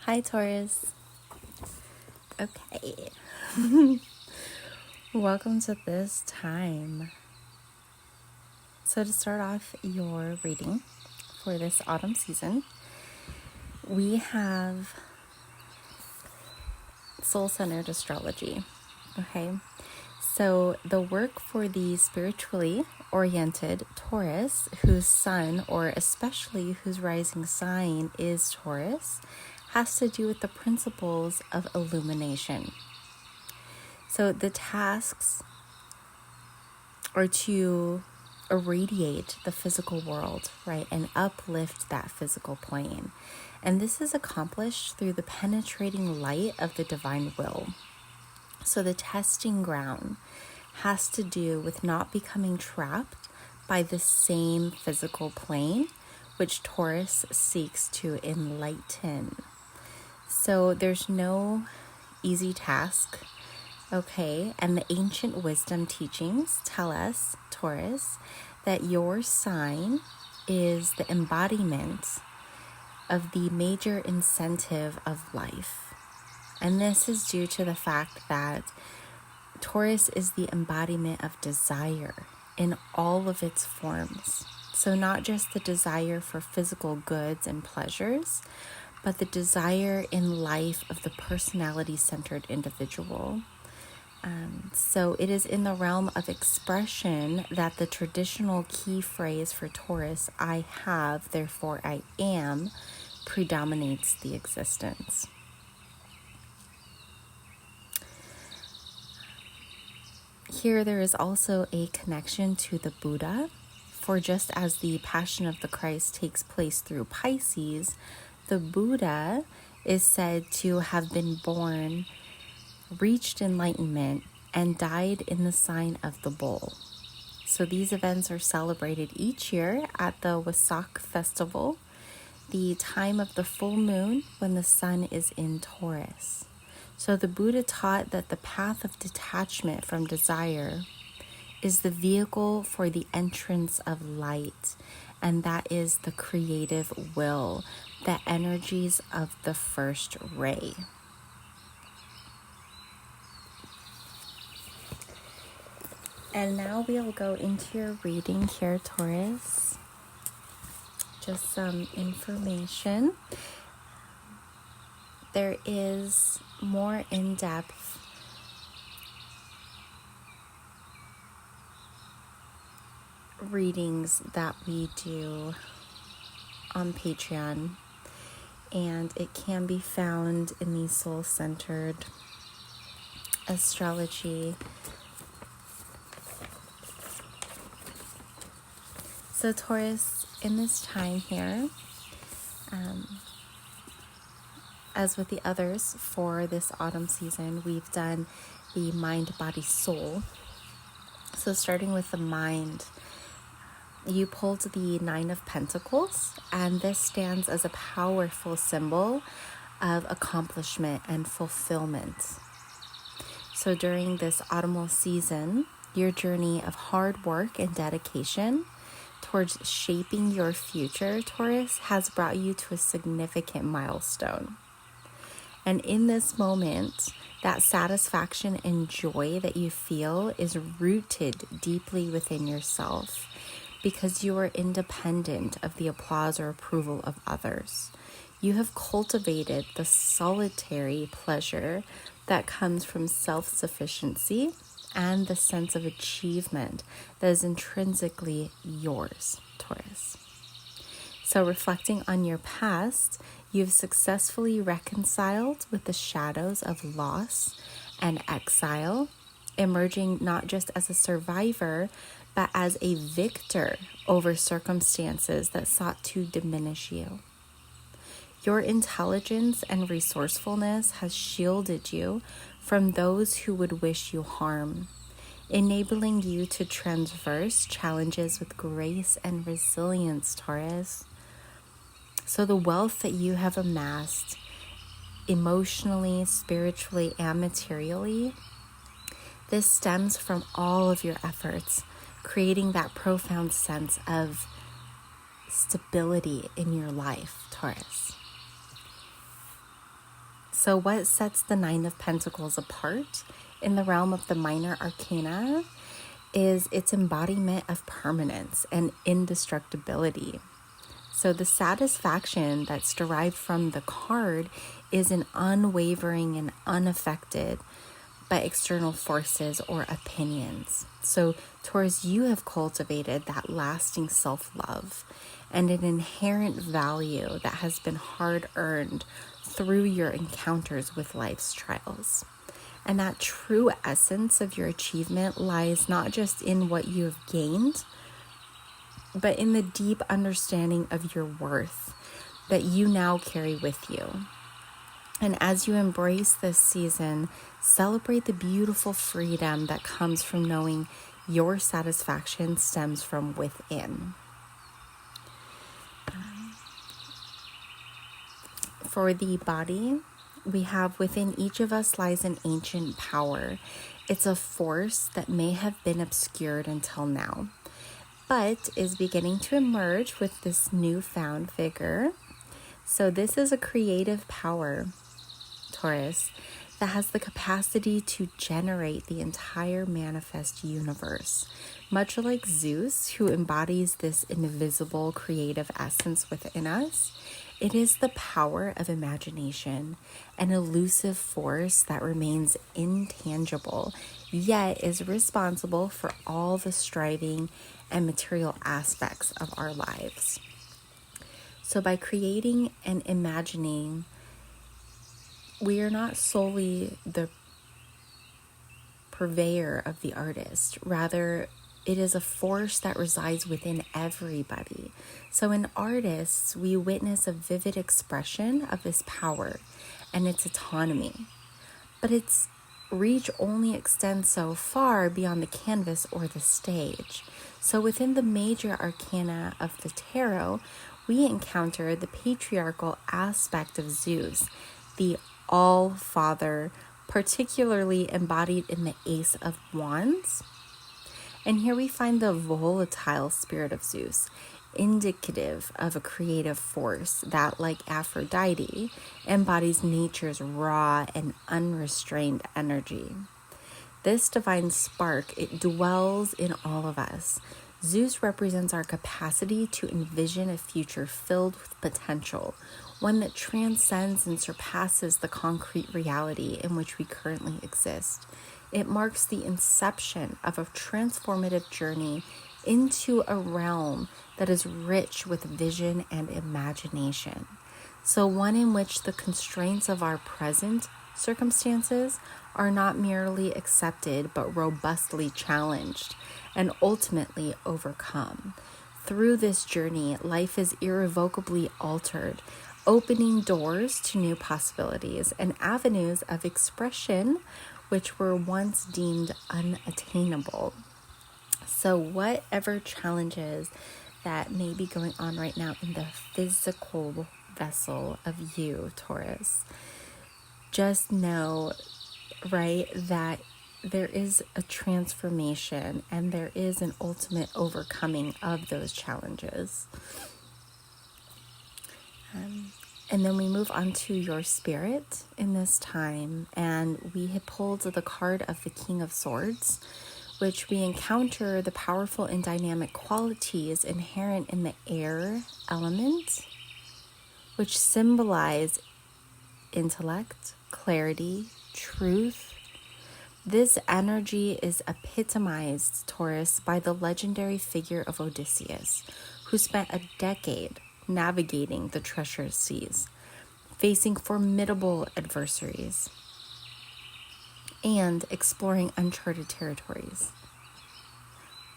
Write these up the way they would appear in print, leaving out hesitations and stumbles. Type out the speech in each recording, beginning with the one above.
Hi, Taurus. Okay. Welcome to this time. So to start off your reading for this autumn season, we have soul-centered astrology. Okay. So the work for the spiritually oriented Taurus, whose sun, or especially whose rising sign is Taurus, has to do with the principles of illumination. So the tasks are to irradiate the physical world, right, and uplift that physical plane. And this is accomplished through the penetrating light of the divine will. So the testing ground has to do with not becoming trapped by the same physical plane, which Taurus seeks to enlighten. So there's no easy task, okay? And the ancient wisdom teachings tell us, Taurus, that your sign is the embodiment of the major incentive of life. And this is due to the fact that Taurus is the embodiment of desire in all of its forms. So not just the desire for physical goods and pleasures, but the desire in life of the personality-centered individual. So it is in the realm of expression that the traditional key phrase for Taurus, I have, therefore I am, predominates the existence. Here there is also a connection to the Buddha, for just as the Passion of the Christ takes place through Pisces, the Buddha is said to have been born, reached enlightenment, and died in the sign of the bull. So these events are celebrated each year at the Wesak festival, the time of the full moon when the sun is in Taurus. So the Buddha taught that the path of detachment from desire is the vehicle for the entrance of light, and that is the creative will, the energies of the first ray. And now we'll go into your reading here, Taurus. Just some information. There is more in-depth readings that we do on Patreon, and it can be found in the soul-centered astrology. So Taurus, in this time here, as with the others for this autumn season, we've done the mind, body, soul. So starting with the mind, you pulled the Nine of Pentacles, and this stands as a powerful symbol of accomplishment and fulfillment. So during this autumnal season, your journey of hard work and dedication towards shaping your future, Taurus, has brought you to a significant milestone. And in this moment, that satisfaction and joy that you feel is rooted deeply within yourself because you are independent of the applause or approval of others. You have cultivated the solitary pleasure that comes from self-sufficiency and the sense of achievement that is intrinsically yours, Taurus. So reflecting on your past, you've successfully reconciled with the shadows of loss and exile, emerging not just as a survivor, but as a victor over circumstances that sought to diminish you. Your intelligence and resourcefulness has shielded you from those who would wish you harm, enabling you to traverse challenges with grace and resilience, Taurus. So the wealth that you have amassed emotionally, spiritually, and materially, this stems from all of your efforts, creating that profound sense of stability in your life, Taurus. So what sets the Nine of Pentacles apart in the realm of the minor arcana is its embodiment of permanence and indestructibility. So the satisfaction that's derived from the card is an unwavering and unaffected by external forces or opinions. So Taurus, you have cultivated that lasting self-love and an inherent value that has been hard-earned through your encounters with life's trials. And that true essence of your achievement lies not just in what you have gained, but in the deep understanding of your worth that you now carry with you. And as you embrace this season, celebrate the beautiful freedom that comes from knowing your satisfaction stems from within. For the body, we have within each of us lies an ancient power. It's a force that may have been obscured until now, but is beginning to emerge with this newfound vigor. So this is a creative power, Taurus, that has the capacity to generate the entire manifest universe. Much like Zeus, who embodies this invisible creative essence within us, it is the power of imagination, an elusive force that remains intangible, yet is responsible for all the striving and material aspects of our lives. So by creating and imagining, we are not solely the purveyor of the artist. Rather, it is a force that resides within everybody. So in artists, we witness a vivid expression of this power and its autonomy. But its reach only extends so far beyond the canvas or the stage. So within the major arcana of the tarot, we encounter the patriarchal aspect of Zeus, the All-Father, particularly embodied in the Ace of Wands. And here we find the volatile spirit of Zeus, indicative of a creative force that, like Aphrodite, embodies nature's raw and unrestrained energy. This divine spark, it dwells in all of us. Zeus represents our capacity to envision a future filled with potential, one that transcends and surpasses the concrete reality in which we currently exist. It marks the inception of a transformative journey into a realm that is rich with vision and imagination. So one in which the constraints of our present circumstances are not merely accepted, but robustly challenged and ultimately overcome. Through this journey, life is irrevocably altered, opening doors to new possibilities and avenues of expression which were once deemed unattainable. So whatever challenges that may be going on right now in the physical vessel of you, Taurus, just know, right, that there is a transformation and there is an ultimate overcoming of those challenges. And then we move on to your spirit in this time, and we have pulled the card of the King of Swords, which we encounter the powerful and dynamic qualities inherent in the air element, which symbolize intellect, clarity, truth. This energy is epitomized, Taurus, by the legendary figure of Odysseus, who spent a decade navigating the treacherous seas, facing formidable adversaries, and exploring uncharted territories.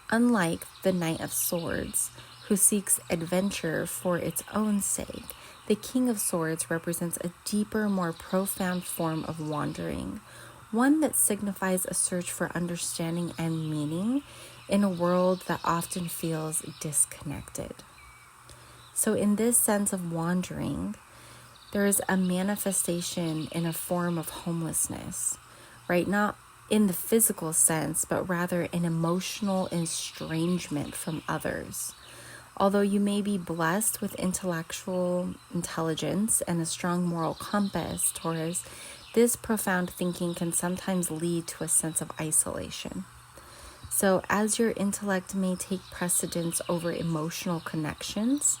Unlike the Knight of Swords, who seeks adventure for its own sake, the King of Swords represents a deeper, more profound form of wandering, one that signifies a search for understanding and meaning in a world that often feels disconnected. So in this sense of wandering, there is a manifestation in a form of homelessness, right? Not in the physical sense, but rather an emotional estrangement from others. Although you may be blessed with intellectual intelligence and a strong moral compass, Taurus, this profound thinking can sometimes lead to a sense of isolation. So as your intellect may take precedence over emotional connections,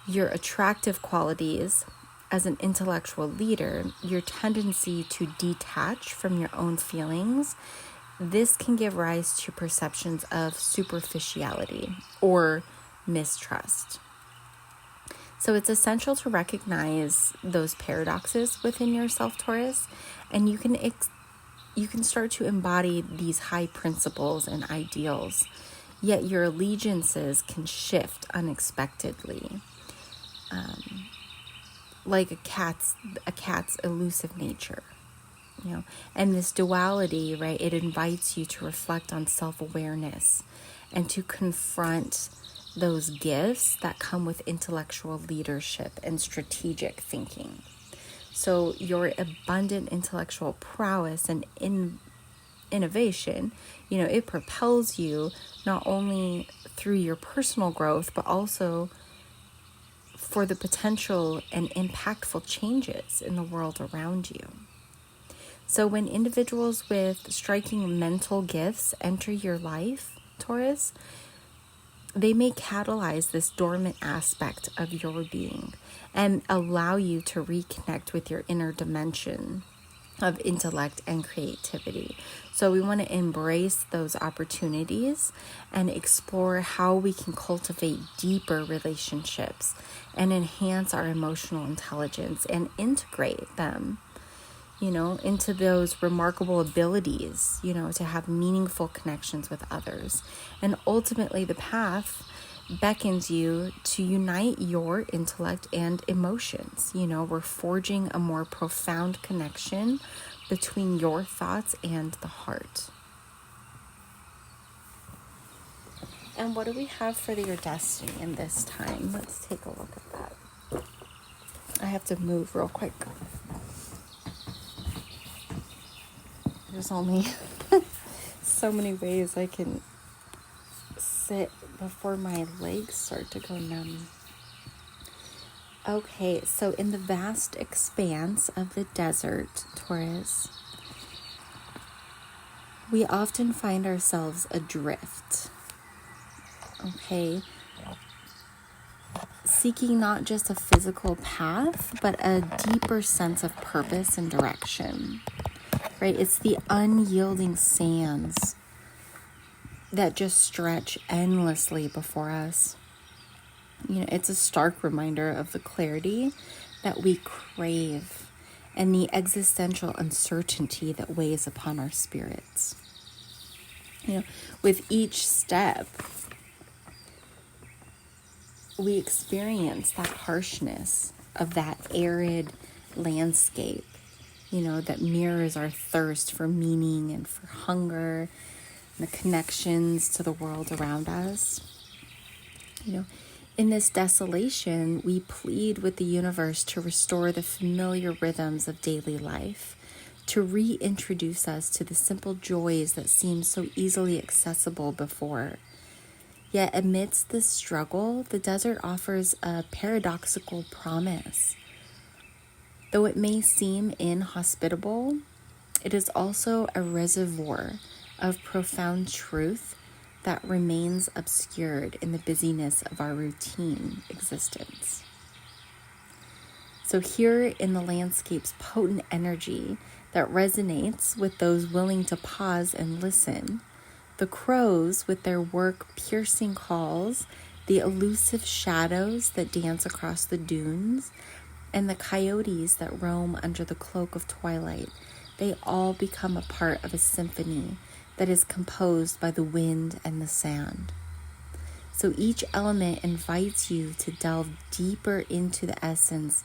your attractive qualities as an intellectual leader, your tendency to detach from your own feelings, this can give rise to perceptions of superficiality or mistrust. So it's essential to recognize those paradoxes within yourself, Taurus, and you can start to embody these high principles and ideals, yet your allegiances can shift unexpectedly, like a cat's elusive nature. And this duality, right, it invites you to reflect on self-awareness and to confront those gifts that come with intellectual leadership and strategic thinking. So your abundant intellectual prowess and innovation, it propels you not only through your personal growth, but also for the potential and impactful changes in the world around you. So when individuals with striking mental gifts enter your life, Taurus, they may catalyze this dormant aspect of your being and allow you to reconnect with your inner dimension of intellect and creativity. So we want to embrace those opportunities and explore how we can cultivate deeper relationships and enhance our emotional intelligence and integrate them, into those remarkable abilities, to have meaningful connections with others. And ultimately, the path beckons you to unite your intellect and emotions. We're forging a more profound connection between your thoughts and the heart. And what do we have for your destiny in this time? Let's take a look at that. I have to move real quick. There's only so many ways I can sit before my legs start to go numb. Okay, so in the vast expanse of the desert, Taurus, we often find ourselves adrift. Okay, seeking not just a physical path, but a deeper sense of purpose and direction. Right? It's the unyielding sands that just stretch endlessly before us. It's a stark reminder of the clarity that we crave and the existential uncertainty that weighs upon our spirits. With each step, we experience that harshness of that arid landscape, that mirrors our thirst for meaning and for hunger, and the connections to the world around us. In this desolation, we plead with the universe to restore the familiar rhythms of daily life, to reintroduce us to the simple joys that seemed so easily accessible before. Yet amidst this struggle, the desert offers a paradoxical promise. Though it may seem inhospitable, it is also a reservoir of profound truth that remains obscured in the busyness of our routine existence. So here in the landscape's potent energy that resonates with those willing to pause and listen, the crows with their work-piercing calls, the elusive shadows that dance across the dunes, and the coyotes that roam under the cloak of twilight, they all become a part of a symphony that is composed by the wind and the sand. So each element invites you to delve deeper into the essence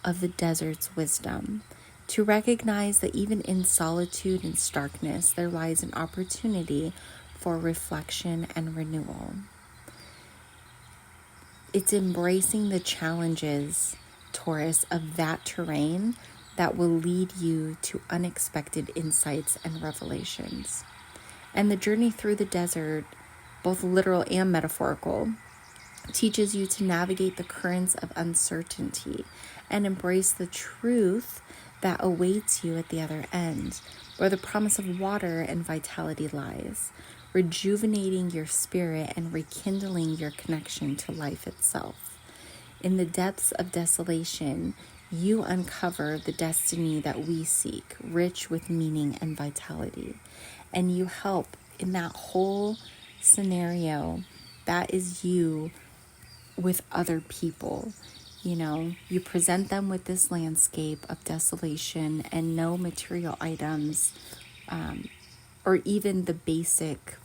of the desert's wisdom, to recognize that even in solitude and starkness, there lies an opportunity for reflection and renewal. It's embracing the challenges, Taurus, of that terrain that will lead you to unexpected insights and revelations. And the journey through the desert, both literal and metaphorical, teaches you to navigate the currents of uncertainty and embrace the truth that awaits you at the other end, where the promise of water and vitality lies, rejuvenating your spirit and rekindling your connection to life itself. In the depths of desolation, you uncover the destiny that we seek, rich with meaning and vitality. And you help in that whole scenario. That is you with other people. You present them with this landscape of desolation and no material items, or even the basic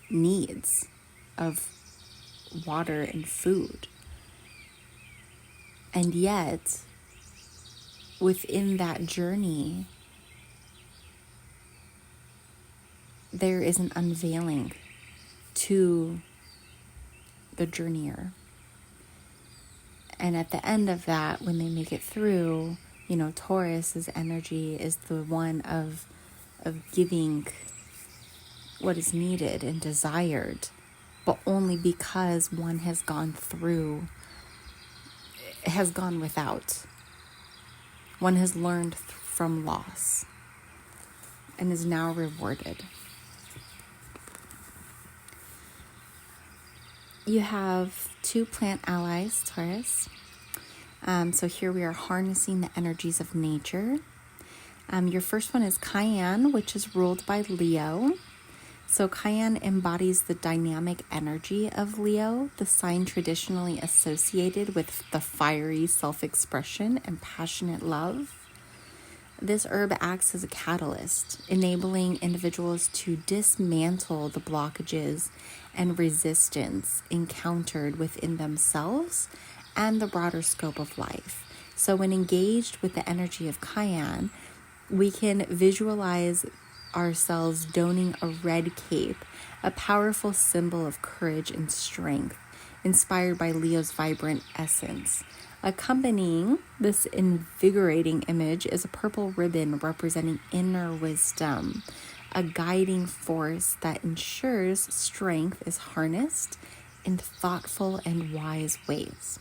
needs of water and food. And yet, within that journey, there is an unveiling to the journeyer. And at the end of that, when they make it through, Taurus's energy is the one of giving what is needed and desired, but only because one has gone without. One has learned from loss and is now rewarded. You have 2 plant allies, Taurus. So here we are harnessing the energies of nature. Your first one is Cayenne, which is ruled by Leo. So Cayenne embodies the dynamic energy of Leo, the sign traditionally associated with the fiery self-expression and passionate love. This herb acts as a catalyst, enabling individuals to dismantle the blockages and resistance encountered within themselves and the broader scope of life. So when engaged with the energy of Cayenne, we can visualize ourselves donning a red cape, a powerful symbol of courage and strength, inspired by Leo's vibrant essence. Accompanying this invigorating image is a purple ribbon representing inner wisdom, a guiding force that ensures strength is harnessed in thoughtful and wise ways.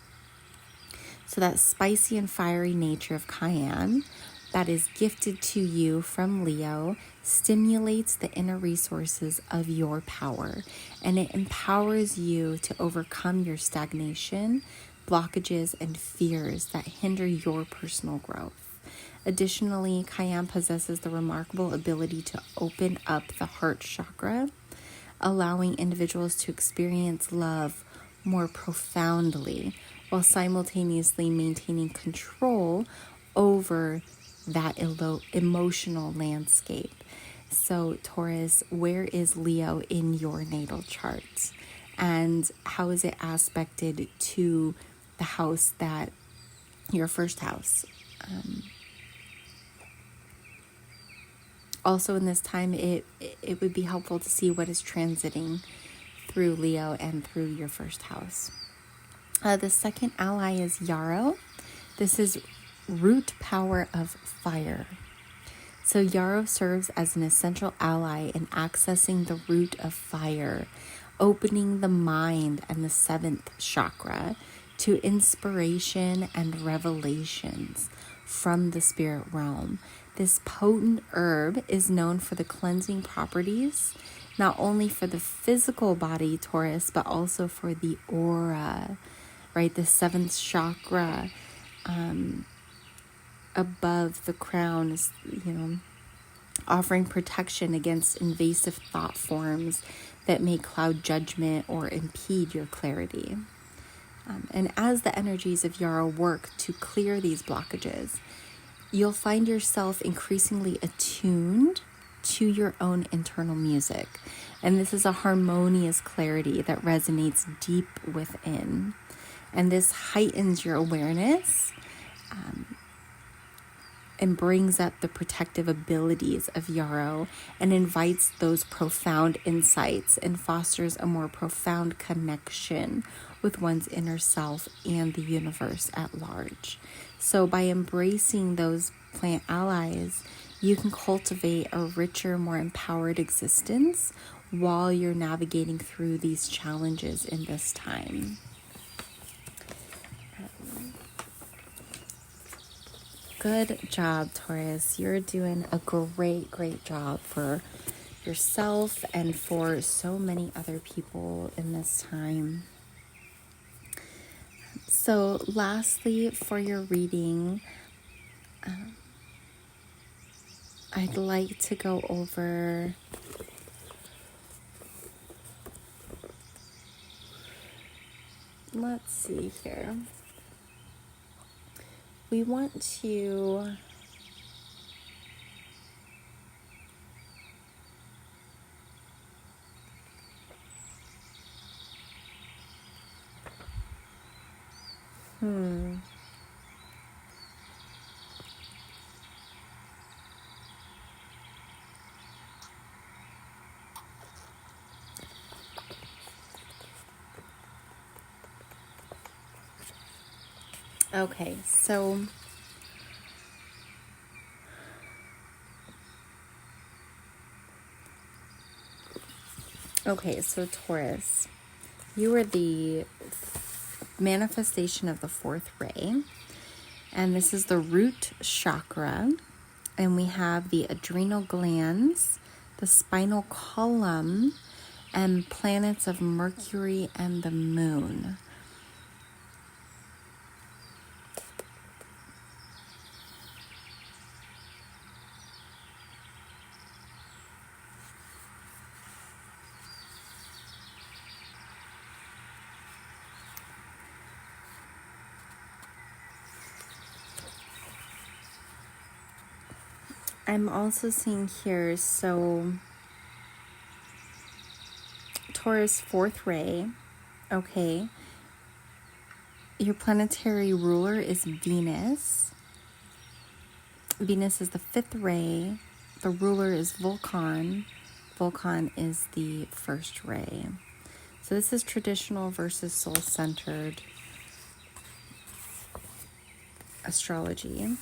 So that spicy and fiery nature of Cayenne that is gifted to you from Leo stimulates the inner resources of your power, and it empowers you to overcome your stagnation, blockages, and fears that hinder your personal growth. Additionally, Cayenne possesses the remarkable ability to open up the heart chakra, allowing individuals to experience love more profoundly while simultaneously maintaining control over that emotional landscape. So Taurus, where is Leo in your natal chart? And how is it aspected to the house your first house? Also in this time, it would be helpful to see what is transiting through Leo and through your first house. The second ally is Yarrow. This is root power of fire. So Yarrow serves as an essential ally in accessing the root of fire, opening the mind and the 7th chakra to inspiration and revelations from the spirit realm. This potent herb is known for the cleansing properties, not only for the physical body, Taurus, but also for the aura, right? The 7th chakra, above the crown is, offering protection against invasive thought forms that may cloud judgment or impede your clarity. And as the energies of Yarrow work to clear these blockages, you'll find yourself increasingly attuned to your own internal music. And this is a harmonious clarity that resonates deep within. And this heightens your awareness and brings up the protective abilities of Yarrow and invites those profound insights and fosters a more profound connection with one's inner self and the universe at large. So by embracing those plant allies, you can cultivate a richer, more empowered existence, while you're navigating through these challenges in this time. Good job, Taurus. You're doing a great job for yourself and for so many other people in this time. So lastly, for your reading, I'd like to go over let's see here. We want to Okay, so Taurus, you are the manifestation of the fourth ray, and this is the root chakra, and we have the adrenal glands, the spinal column, and planets of Mercury and the moon. I'm also seeing here, so Taurus fourth ray, okay. Your planetary ruler is Venus. Venus is the fifth ray. The ruler is Vulcan. Vulcan is the first ray. So this is traditional versus soul-centered astrology.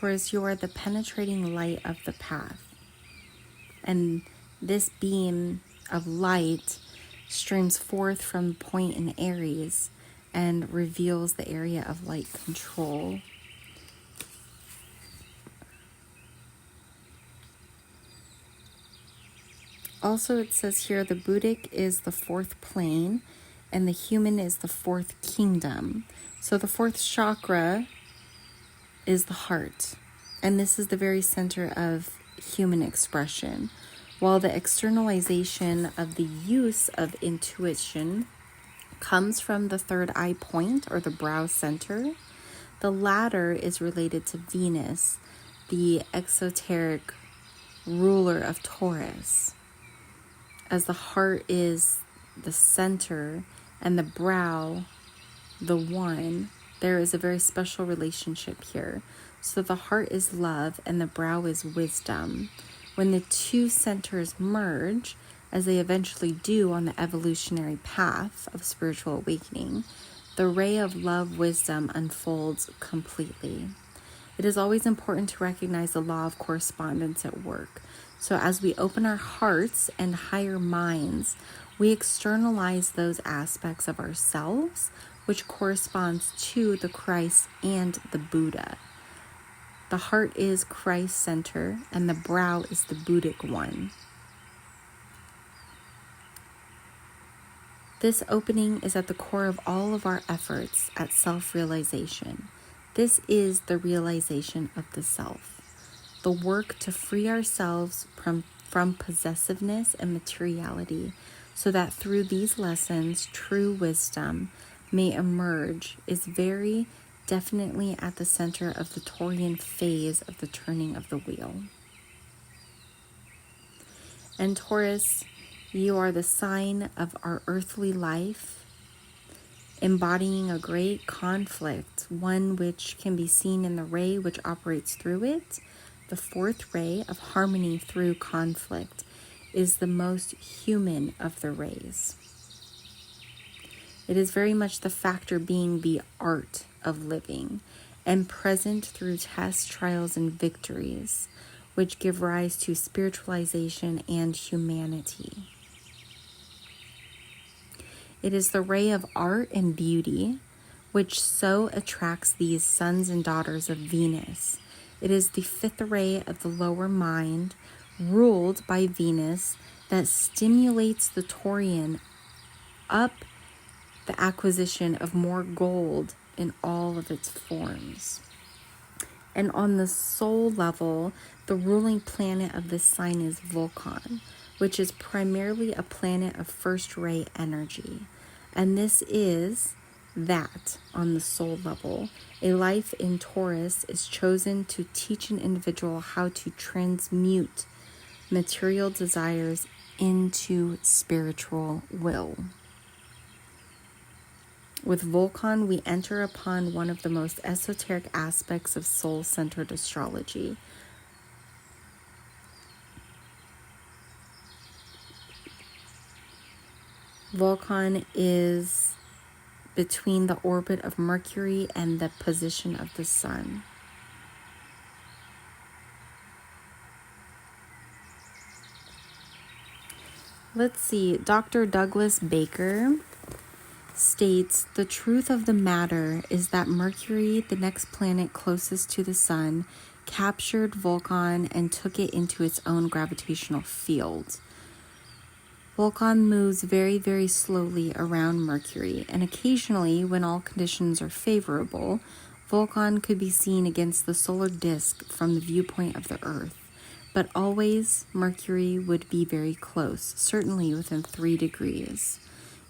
Taurus, you are the penetrating light of the path. And this beam of light streams forth from the point in Aries and reveals the area of light control. Also, it says here the Buddhic is the fourth plane and the human is the fourth kingdom. So the fourth chakra is the heart, and this is the very center of human expression. While the externalization of the use of intuition comes from the third eye point or the brow center, the latter is related to Venus, the exoteric ruler of Taurus. As the heart is the center and the brow the one, there is a very special relationship here. So the heart is love and the brow is wisdom. When the two centers merge, as they eventually do on the evolutionary path of spiritual awakening, the ray of love wisdom unfolds completely. It is always important to recognize the law of correspondence at work. So as we open our hearts and higher minds, we externalize those aspects of ourselves which corresponds to the Christ and the Buddha. The heart is Christ center and the brow is the Buddhic one. This opening is at the core of all of our efforts at self-realization. This is the realization of the self, the work to free ourselves from possessiveness and materiality, so that through these lessons, true wisdom may emerge, is very definitely at the center of the Taurian phase of the turning of the wheel. And Taurus, you are the sign of our earthly life, embodying a great conflict, one which can be seen in the ray which operates through it. The fourth ray of harmony through conflict is the most human of the rays. It is very much the factor being the art of living and present through tests, trials, and victories, which give rise to spiritualization and humanity. It is the ray of art and beauty which so attracts these sons and daughters of Venus. It is the fifth ray of the lower mind, ruled by Venus, that stimulates the Taurian up the acquisition of more gold in all of its forms. And on the soul level, the ruling planet of this sign is Vulcan, which is primarily a planet of first ray energy. And this is that on the soul level, a life in Taurus is chosen to teach an individual how to transmute material desires into spiritual will. With Vulcan, we enter upon one of the most esoteric aspects of soul-centered astrology. Vulcan is between the orbit of Mercury and the position of the sun. Let's see, Dr. Douglas Baker states, the truth of the matter is that Mercury, the next planet closest to the sun, captured Vulcan and took it into its own gravitational field. Vulcan moves very, very slowly around Mercury, and occasionally, when all conditions are favorable, Vulcan could be seen against the solar disk from the viewpoint of the Earth. But always, Mercury would be very close, certainly within 3 degrees.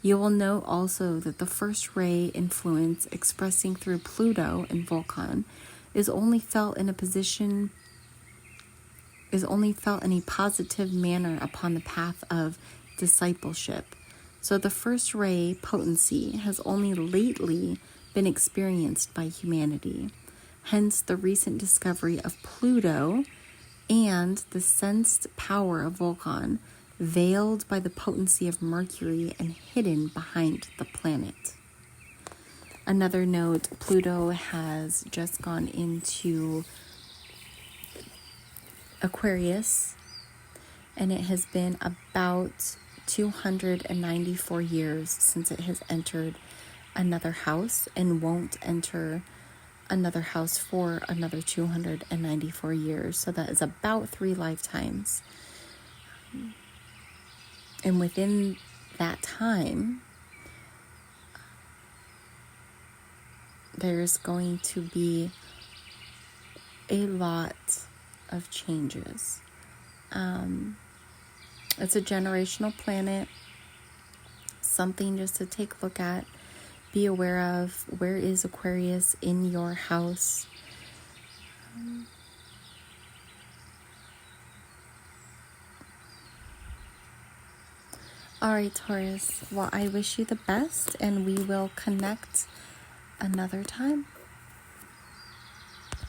You will note also that the first ray influence expressing through Pluto and Vulcan is only felt in a positive manner upon the path of discipleship. So the first ray potency has only lately been experienced by humanity. Hence the recent discovery of Pluto and the sensed power of Vulcan, veiled by the potency of Mercury and hidden behind the planet. Another note, Pluto has just gone into Aquarius, and it has been about 294 years since it has entered another house, and won't enter another house for another 294 years. So that is about 3 lifetimes. And within that time, there's going to be a lot of changes. It's a generational planet, something just to take a look at, be aware of. Where is Aquarius in your house? All right, Taurus. Well, I wish you the best, and we will connect another time.